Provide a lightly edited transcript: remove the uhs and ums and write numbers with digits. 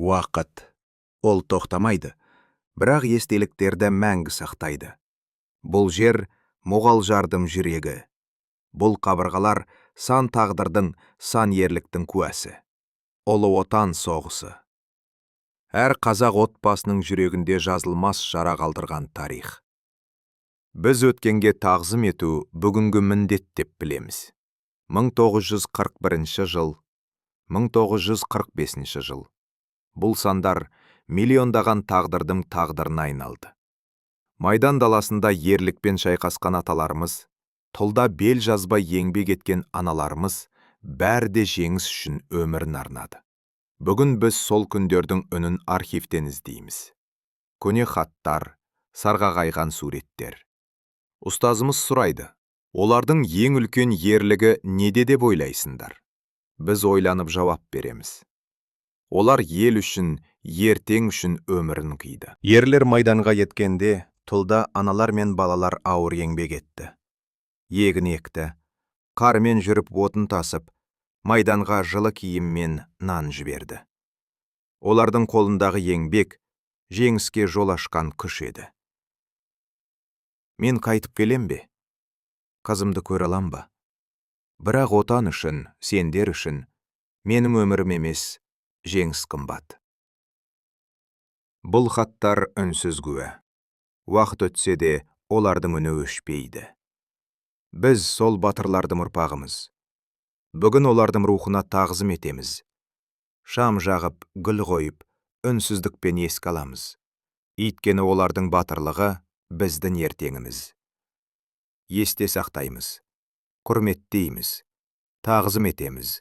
Уақыт. Ол тоқтамайды, бірақ естеліктерді мәңгі сақтайды. Бұл жер мұғалжардың жүрегі. Бұл қабырғалар сан тағдырдың, сан ерліктің куәсі. Ұлы отан соғысы. Әр қазақ отбасының жүрегінде жазылмас жара қалдырған тарих. Біз өткенге тағзым ету бүгінгі міндет деп білеміз. 1941 жыл, 1945 жыл. Бұл сандар миллиондаған тағдырдың тағдырына айналды. Майдан даласында ерлікпен шайқасқан аталарымыз, тылда бел жазбай еңбек еткен аналарымыз бәрі де жеңіс үшін өмірін арнады. Бүгін біз сол күндердің үнін архивтен іздейміз. Көне хаттар, сарға қайған суреттер. Ұстазымыз сұрайды, олардың ең үлкен ерлігі неде деп ойлайсыңдар? Біз ойланып жауап береміз. Олар ел үшін, ертең үшін өмірін қиды. Ерлер майданға еткенде, тылда аналар мен балалар ауыр еңбек етті. Егін екті, қармен жүріп отын тасып, майданға жылы киіммен нан жіберді. Олардың қолындағы еңбек жеңіске жол ашқан күш еді. Мен қайтып келем бе? Қызымды көре алам ба? Бірақ отан үшін, сендер үшін, менің өмірім емес, жеңіс қымбат. Бұл хаттар үнсіз куә. Уақыт өтсе де, олардың үні өшпейді. Біз сол батырлардың ұрпағымыз. Бүгін олардың рухына тағзым етеміз. Шам жағып, гүл қойып, үнсіздікпен еске аламыз. Өйткені олардың батырлығы біздің ертеңіміз. Есте сақтаймыз, құрметтейміз, тағзым етеміз.